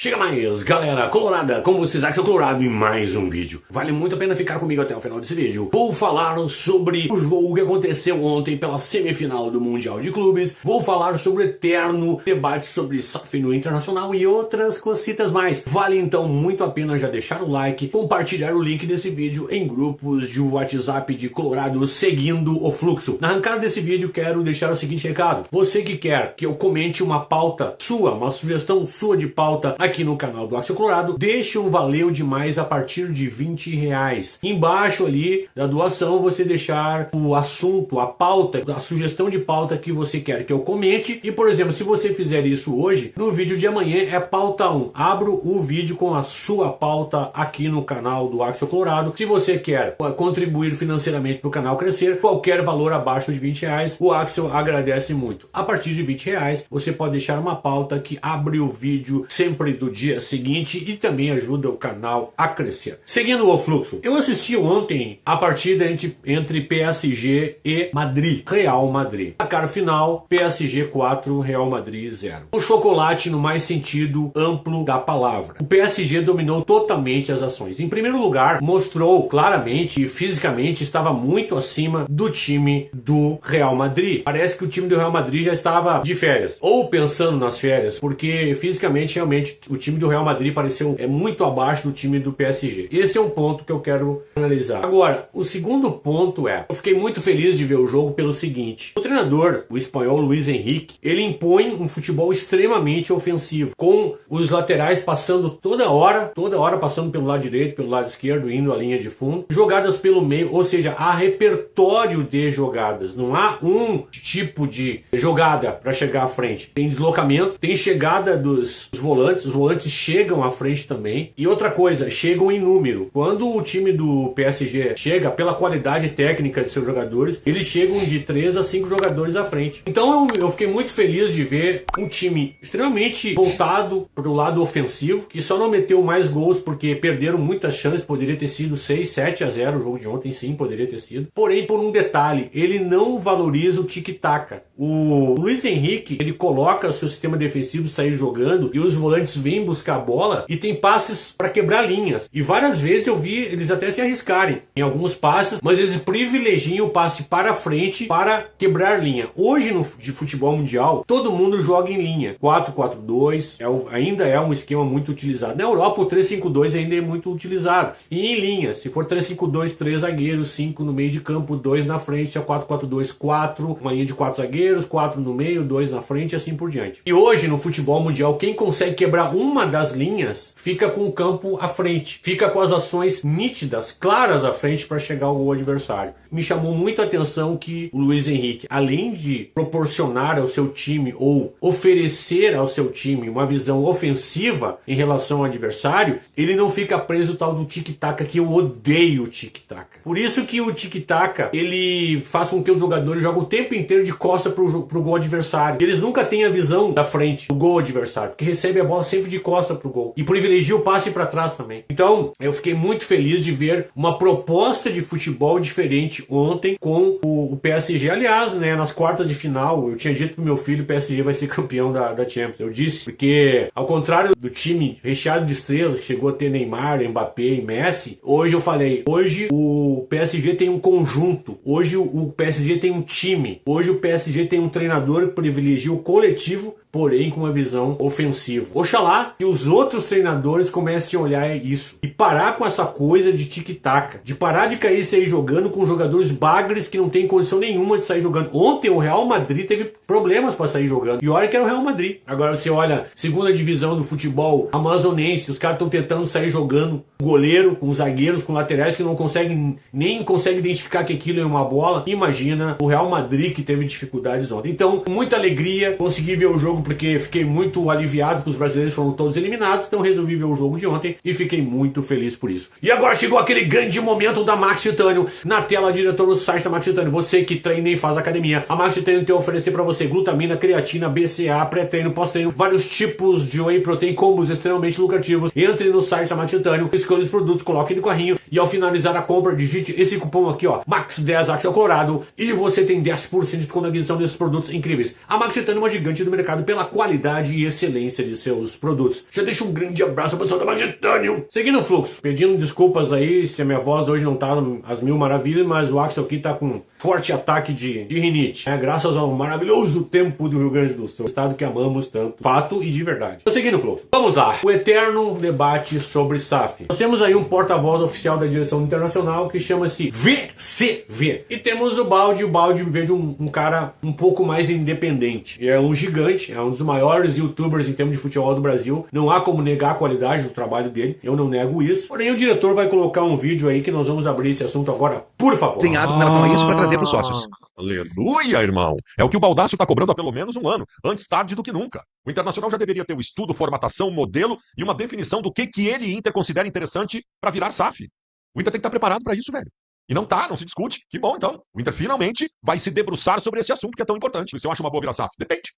Chega mais, galera colorada, como vocês acham colorado em mais um vídeo. Vale muito a pena ficar comigo até o final desse vídeo. Vou falar sobre o jogo que aconteceu ontem pela semifinal do Mundial de Clubes. Vou falar sobre o eterno debate sobre SAF no Internacional e outras cositas mais. Vale então muito a pena já deixar o like, compartilhar o link desse vídeo em grupos de WhatsApp de colorado seguindo o fluxo. Na arrancada desse vídeo quero deixar o seguinte recado. Você que quer que eu comente uma pauta sua, uma sugestão sua de pauta aqui no canal do Axel Colorado, deixe um valeu demais a partir de R$20. Embaixo ali da doação você deixar o assunto, a pauta, a sugestão de pauta que você quer que eu comente. E por exemplo, se você fizer isso hoje, no vídeo de amanhã é pauta 1. Abro o vídeo com a sua pauta aqui no canal do Axel Colorado. Se você quer contribuir financeiramente para o canal crescer, qualquer valor abaixo de R$20, o Axel agradece muito. A partir de R$20 você pode deixar uma pauta que abre o vídeo sempre do dia seguinte e também ajuda o canal a crescer. Seguindo o fluxo, eu assisti ontem a partida entre PSG e Madrid, Real Madrid. Placar final, PSG 4, Real Madrid 0. O chocolate no mais sentido amplo da palavra. O PSG dominou totalmente as ações. Em primeiro lugar, mostrou claramente e fisicamente estava muito acima do time do Real Madrid. Parece que o time do Real Madrid já estava de férias, ou pensando nas férias, porque fisicamente realmente o time do Real Madrid pareceu muito abaixo do time do PSG. Esse é um ponto que eu quero analisar. Agora, o segundo ponto é, eu fiquei muito feliz de ver o jogo pelo seguinte: o treinador, o espanhol Luis Enrique, ele impõe um futebol extremamente ofensivo, com os laterais passando toda hora passando pelo lado direito, pelo lado esquerdo, indo à linha de fundo, jogadas pelo meio, ou seja, há repertório de jogadas, não há um tipo de jogada para chegar à frente. Tem deslocamento, tem chegada dos volantes, os volantes chegam à frente também. E outra coisa, chegam em número. Quando o time do PSG chega, pela qualidade técnica de seus jogadores, eles chegam de 3 a 5 jogadores à frente. Então eu fiquei muito feliz de ver um time extremamente voltado para o lado ofensivo, que só não meteu mais gols porque perderam muitas chances. Poderia ter sido 6, 7 a 0 o jogo de ontem, sim, poderia ter sido. Porém, por um detalhe, ele não valoriza o tic-tac. O Luis Henrique, ele coloca o seu sistema defensivo sair jogando e os volantes vêm buscar a bola e tem passes para quebrar linhas. E várias vezes eu vi eles até se arriscarem em alguns passes, mas eles privilegiam o passe para frente para quebrar linha. Hoje no de futebol mundial, todo mundo joga em linha. 4-4-2 ainda é um esquema muito utilizado. Na Europa o 3-5-2 ainda é muito utilizado. E em linha, se for 3-5-2, 3 zagueiros, 5 no meio de campo, 2 na frente, é 4-4-2, 4, uma linha de 4 zagueiros, 4 no meio, 2 na frente e assim por diante. E hoje no futebol mundial, quem consegue quebrar uma das linhas fica com o campo à frente, fica com as ações nítidas, claras à frente para chegar ao gol adversário. Me chamou muito a atenção que o Luis Henrique, além de proporcionar ao seu time ou oferecer ao seu time uma visão ofensiva em relação ao adversário, ele não fica preso tal do tic-tac, que eu odeio o tic-tac. Por isso que o tic-tac, ele faz com que os jogadores joguem o tempo inteiro de costas pro gol adversário. Eles nunca têm a visão da frente do gol adversário, porque recebe a bola sempre de costas pro gol. E privilegia o passe para trás também. Então, eu fiquei muito feliz de ver uma proposta de futebol diferente ontem com o PSG. Aliás, né, nas quartas de final, eu tinha dito pro meu filho, o PSG vai ser campeão da Champions. Eu disse, porque ao contrário do time recheado de estrelas, que chegou a ter Neymar, Mbappé e Messi, hoje eu falei, hoje o PSG tem um conjunto, hoje o PSG tem um time, hoje o PSG tem um treinador que privilegia o coletivo, porém com uma visão ofensiva. Oxalá que os outros treinadores comecem a olhar isso e parar com essa coisa de tic-tac, de parar de cair e sair jogando com jogadores bagres que não tem condição nenhuma de sair jogando. Ontem o Real Madrid teve problemas para sair jogando, e olha que era o Real Madrid. Agora você olha, segunda divisão do futebol amazonense, os caras estão tentando sair jogando com goleiro, com zagueiros, com laterais que não conseguem, nem conseguem identificar que aquilo é uma bola. Imagina o Real Madrid que teve dificuldades ontem. Então, com muita alegria, consegui ver o jogo porque fiquei muito aliviado que os brasileiros foram todos eliminados, então resolvi ver o jogo de ontem e fiquei muito feliz por isso. E agora chegou aquele grande momento da Max Titânio. Na tela, diretor do site da Max Titânio, você que treina e faz academia, a Max Titânio tem a oferecer para você glutamina, creatina, BCA, pré-treino, pós-treino, vários tipos de whey protein, combos extremamente lucrativos. Entre no site da Max Titânio, escolha os produtos, coloque no carrinho e ao finalizar a compra, digite esse cupom aqui, ó, MAX10 Axel Colorado, e você tem 10% de desconto na aquisição desses produtos incríveis. A Max Titânio é uma gigante do mercado pela qualidade e excelência de seus produtos. Já deixo um grande abraço para o pessoal da Magitânio. Seguindo o fluxo, pedindo desculpas aí se a minha voz hoje não tá às mil maravilhas, mas o Axel aqui tá com forte ataque de rinite. Graças ao maravilhoso tempo do Rio Grande do Sul, estado que amamos tanto, fato e de verdade. Seguindo o fluxo, vamos lá. O eterno debate sobre SAF. Nós temos aí um porta-voz oficial da direção internacional que chama-se VCV. E temos o Baldi vejo um cara um pouco mais independente. É um gigante, é um dos maiores youtubers em termos de futebol do Brasil. Não há como negar a qualidade do trabalho dele, eu não nego isso. Porém, o diretor vai colocar um vídeo aí que nós vamos abrir esse assunto agora, por favor. Desenhado com relação a isso para trazer para os sócios. Aleluia, irmão! É o que o Baldasso está cobrando há pelo menos um ano, antes tarde do que nunca. O Internacional já deveria ter um estudo, formatação, modelo e uma definição do que ele, Inter, considera interessante para virar SAF. O Inter tem que estar preparado para isso, velho. E não tá, não se discute. Que bom, então. O Inter finalmente vai se debruçar sobre esse assunto que é tão importante. Se eu acho uma boa virar SAF? Depende.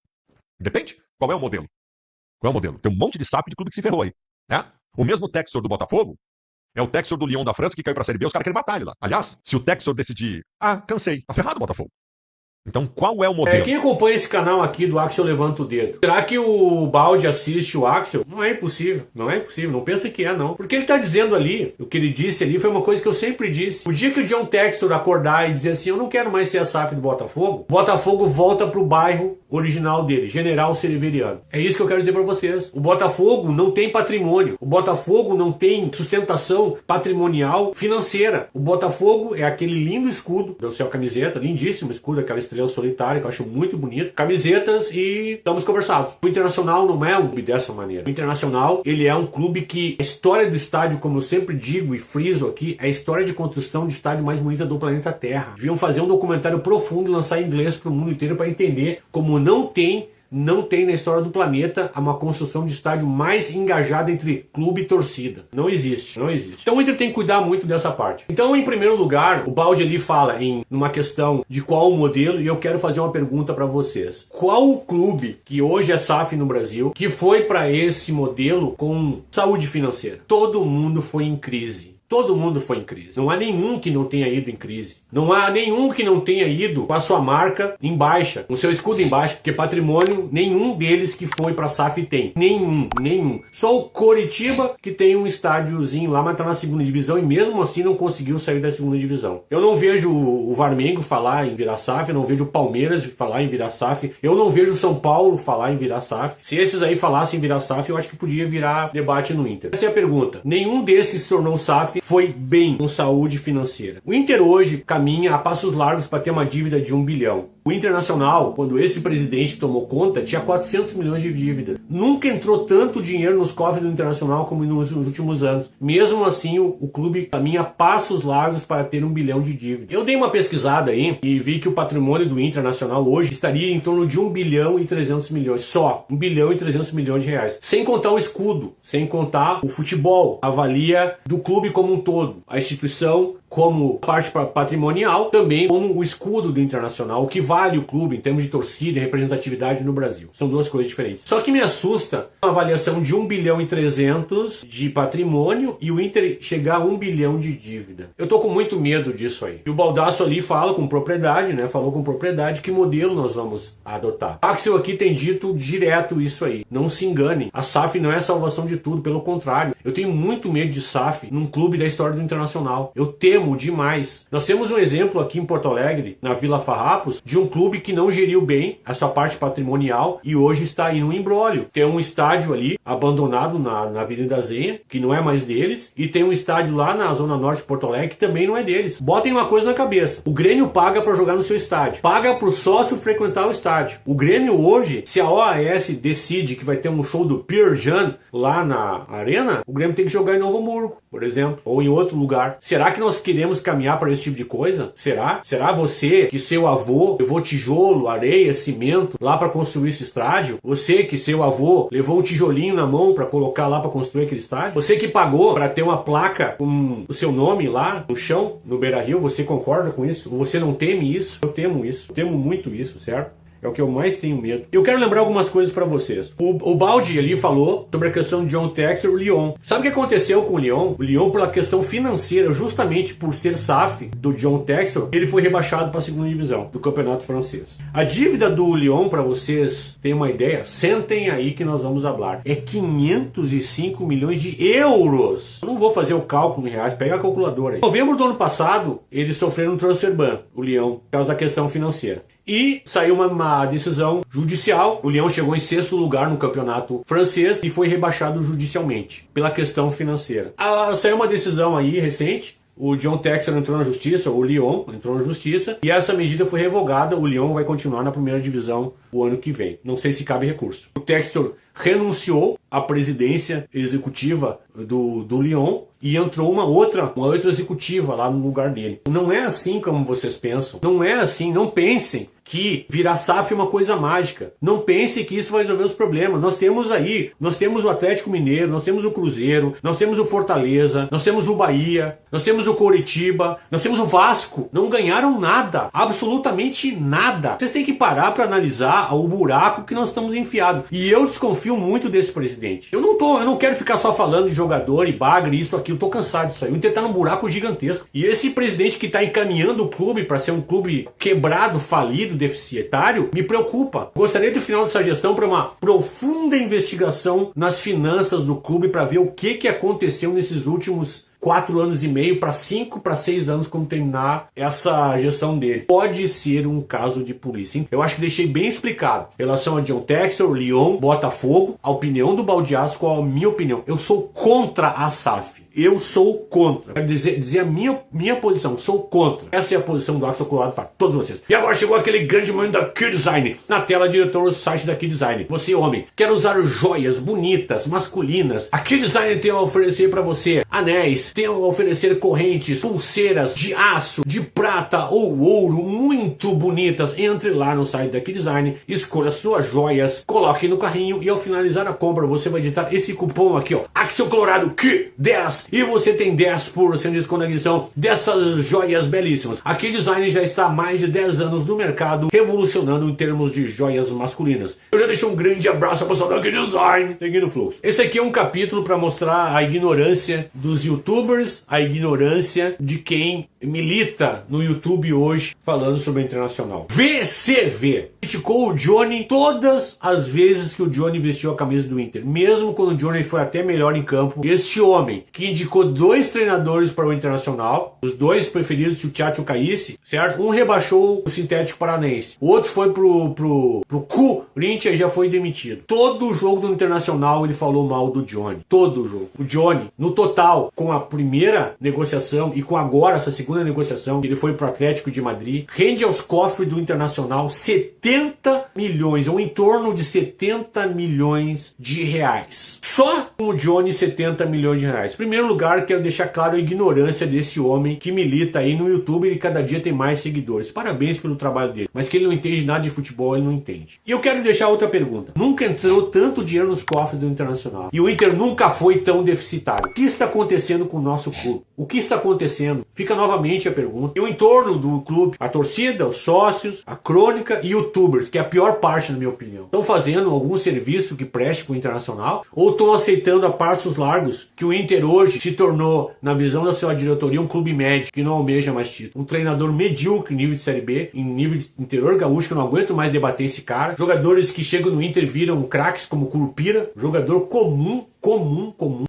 Depende. Qual é o modelo? Qual é o modelo? Tem um monte de SAF de clube que se ferrou aí. O mesmo Textor do Botafogo é o Textor do Lyon da França que caiu pra Série B, os caras querem matar ele lá. Aliás, se o Textor decidir, cansei, tá ferrado o Botafogo. Então, qual é o modelo? Quem acompanha esse canal aqui do Axel levanta o dedo. Será que o Baldi assiste o Axel? Não é impossível. Não é impossível. Não pensa que é, não. Porque ele tá dizendo ali, o que ele disse ali foi uma coisa que eu sempre disse. O dia que o John Textor acordar e dizer assim, eu não quero mais ser a SAF do Botafogo, o Botafogo volta pro bairro original dele, General Severiano. É isso que eu quero dizer pra vocês. O Botafogo não tem patrimônio. O Botafogo não tem sustentação patrimonial financeira. O Botafogo é aquele lindo escudo da sua camiseta, lindíssimo escudo, aquela estrela solitária, que eu acho muito bonito. Camisetas e estamos conversados. O Internacional não é um clube dessa maneira. O Internacional, ele é um clube que a história do estádio, como eu sempre digo e friso aqui, é a história de construção de estádio mais bonita do planeta Terra. Deviam fazer um documentário profundo e lançar em inglês pro mundo inteiro para entender como não tem na história do planeta uma construção de estádio mais engajada entre clube e torcida. Não existe. Então o Inter tem que cuidar muito dessa parte. Então, em primeiro lugar, o Baldi ali fala em uma questão de qual o modelo, e eu quero fazer uma pergunta para vocês. Qual o clube que hoje é SAF no Brasil que foi para esse modelo com saúde financeira? Todo mundo foi em crise. Todo mundo foi em crise. Não há nenhum que não tenha ido em crise. Não há nenhum que não tenha ido com a sua marca em baixa, com o seu escudo em baixa, porque patrimônio nenhum deles que foi pra SAF tem. Nenhum. Só o Coritiba que tem um estádiozinho lá, mas tá na segunda divisão e mesmo assim não conseguiu sair da segunda divisão. Eu não vejo o Varmengo falar em virar SAF, eu não vejo o Palmeiras falar em virar SAF, eu não vejo o São Paulo falar em virar SAF. Se esses aí falassem em virar SAF, eu acho que podia virar debate no Inter. Essa é a pergunta. Nenhum desses se tornou SAF foi bem com saúde financeira. O Inter hoje caminha a passos largos para ter uma dívida de 1 bilhão. O Internacional, quando esse presidente tomou conta, tinha 400 milhões de dívida. Nunca entrou tanto dinheiro nos cofres do Internacional como nos últimos anos. Mesmo assim, o clube caminha a passos largos para ter 1 bilhão de dívida. Eu dei uma pesquisada aí e vi que o patrimônio do Internacional hoje estaria em torno de 1 bilhão e 300 milhões. Só 1 bilhão e 300 milhões de reais. Sem contar o escudo, sem contar o futebol, a valia do clube como um todo. A instituição como parte patrimonial, também como o escudo do Internacional, o que vale o clube em termos de torcida e representatividade no Brasil. São duas coisas diferentes. Só que me assusta uma avaliação de 1 bilhão e 300 de patrimônio e o Inter chegar a 1 bilhão de dívida. Eu tô com muito medo disso aí. E o Baldasso ali fala com propriedade, né? Falou com propriedade que modelo nós vamos adotar. Axel aqui tem dito direto isso aí. Não se enganem. A SAF não é a salvação de tudo, pelo contrário. Eu tenho muito medo de SAF num clube da história do Internacional. Eu temo demais. Nós temos um exemplo aqui em Porto Alegre, na Vila Farrapos, de um clube que não geriu bem a sua parte patrimonial e hoje está em um imbróglio. Tem um estádio ali abandonado na Avenida Zenha, que não é mais deles, e tem um estádio lá na Zona Norte de Porto Alegre que também não é deles. Botem uma coisa na cabeça. O Grêmio paga para jogar no seu estádio. Paga para o sócio frequentar o estádio. O Grêmio hoje, se a OAS decide que vai ter um show do Pearl Jam lá na arena, o Grêmio tem que jogar em Novo Hamburgo, por exemplo, ou em outro lugar. Será que nós queremos caminhar para esse tipo de coisa? Será? Será você que seu avô levou tijolo, areia, cimento lá para construir esse estádio? Você que seu avô levou um tijolinho na mão para colocar lá para construir aquele estádio? Você que pagou para ter uma placa com o seu nome lá no chão, no Beira-Rio, você concorda com isso? Você não teme isso? Eu temo isso. Eu temo muito isso, certo? É o que eu mais tenho medo. Eu quero lembrar algumas coisas pra vocês. O Baldi ali falou sobre a questão de John Textor e o Lyon. Sabe o que aconteceu com o Lyon? O Lyon, pela questão financeira, justamente por ser SAF do John Textor, ele foi rebaixado para a segunda divisão do campeonato francês. A dívida do Lyon, para vocês terem uma ideia, sentem aí que nós vamos falar, é 505 milhões de euros. Eu não vou fazer o cálculo em reais, pega a calculadora aí. Em novembro do ano passado, eles sofreram um transfer ban, o Lyon, por causa da questão financeira. E saiu uma decisão judicial. O Lyon chegou em 6º lugar no campeonato francês e foi rebaixado judicialmente pela questão financeira. Saiu uma decisão aí recente. O John Textor entrou na justiça, o Lyon entrou na justiça, e essa medida foi revogada. O Lyon vai continuar na primeira divisão o ano que vem. Não sei se cabe recurso. O Textor renunciou à presidência executiva do Lyon e entrou uma outra executiva lá no lugar dele. Não é assim como vocês pensam. Não é assim. Não pensem que virar SAF é uma coisa mágica. Não pensem que isso vai resolver os problemas. Nós temos o Atlético Mineiro, nós temos o Cruzeiro, nós temos o Fortaleza, nós temos o Bahia, nós temos o Coritiba, nós temos o Vasco. Não ganharam nada, absolutamente nada. Vocês têm que parar para analisar o buraco que nós estamos enfiados. E eu desconfio muito desse presidente. Eu não quero ficar só falando de jogador e bagre, isso aqui. Eu tô cansado disso aí. O Inter tá num buraco gigantesco. E esse presidente que tá encaminhando o clube para ser um clube quebrado, falido, deficitário, me preocupa. Gostaria do final dessa gestão para uma profunda investigação nas finanças do clube para ver o que aconteceu nesses últimos 4 anos e meio para 5 para 6 anos quando terminar essa gestão dele. Pode ser um caso de polícia, hein? Eu acho que deixei bem explicado. Em relação a John Textor, Lyon, Botafogo, a opinião do Baldiasso, qual a minha opinião? Eu sou contra a SAF. Eu sou contra. Quero dizer a minha posição. Sou contra. Essa é a posição do Axel Colorado para todos vocês. E agora chegou aquele grande momento da Key Design. Na tela, diretor do site da Key Design. Você, homem, quer usar joias bonitas, masculinas? A Key Design tem a oferecer para você anéis, tem a oferecer correntes, pulseiras de aço, de prata ou ouro, muito bonitas. Entre lá no site da Key Design, escolha suas joias, coloque no carrinho e ao finalizar a compra, você vai digitar esse cupom aqui, ó. Axel Colorado Key 10. E você tem 10% de desconto na aquisição dessas joias belíssimas. A Key Design já está há mais de 10 anos no mercado, revolucionando em termos de joias masculinas. Eu já deixo um grande abraço ao pessoal da Key Design, seguindo o fluxo. Esse aqui é um capítulo para mostrar a ignorância dos youtubers, a ignorância de quem milita no YouTube hoje falando sobre a Internacional. VCV criticou o Johnny todas as vezes que o Johnny vestiu a camisa do Inter, mesmo quando o Johnny foi até melhor em campo. Este homem que indicou 2 treinadores para o Internacional, os 2 preferidos, o Tchatcho e o Caísse, certo? Um rebaixou o Sintético Paranaense, o outro foi pro Corinthians e já foi demitido. Todo o jogo do Internacional ele falou mal do Johnny, todo o jogo. O Johnny, no total, com a primeira negociação e com agora essa segunda negociação, ele foi pro Atlético de Madrid, rende aos cofres do Internacional 70 milhões, ou em torno de 70 milhões de reais. Só com o Johnny, 70 milhões de reais. Em primeiro lugar, quero deixar claro a ignorância desse homem que milita aí no YouTube e cada dia tem mais seguidores. Parabéns pelo trabalho dele. Mas que ele não entende nada de futebol, ele não entende. E eu quero deixar outra pergunta. Nunca entrou tanto dinheiro nos cofres do Internacional. E o Inter nunca foi tão deficitário. O que está acontecendo com o nosso clube? O que está acontecendo? Fica novamente a pergunta. E o entorno do clube, a torcida, os sócios, a crônica e youtubers, que é a pior parte na minha opinião. Estão fazendo algum serviço que preste para o Internacional? Ou estão aceitando a passos largos que o Inter hoje se tornou, na visão da sua diretoria, um clube médio, que não almeja mais título. Um treinador medíocre em nível de Série B, em nível de interior gaúcho, que eu não aguento mais debater esse cara. Jogadores que chegam no Inter viram craques como Curupira, jogador comum.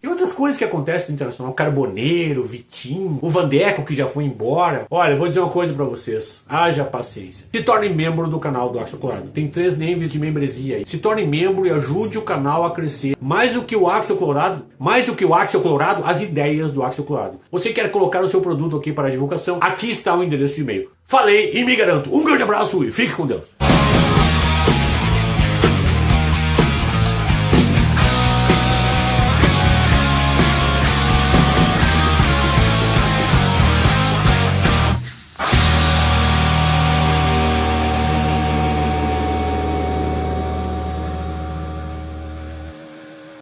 E outras coisas que acontecem no Internacional, Carboneiro, Vitinho, o Vandeco que já foi embora. Olha, eu vou dizer uma coisa pra vocês, haja paciência. Se torne membro do canal do Axel Colorado, tem 3 níveis de membresia aí. Se torne membro e ajude o canal a crescer. Mais do que o Axel Colorado, as ideias do Axel Colorado. Você quer colocar o seu produto aqui para divulgação? Aqui está o endereço de e-mail. Falei e me garanto. Um grande abraço e fique com Deus.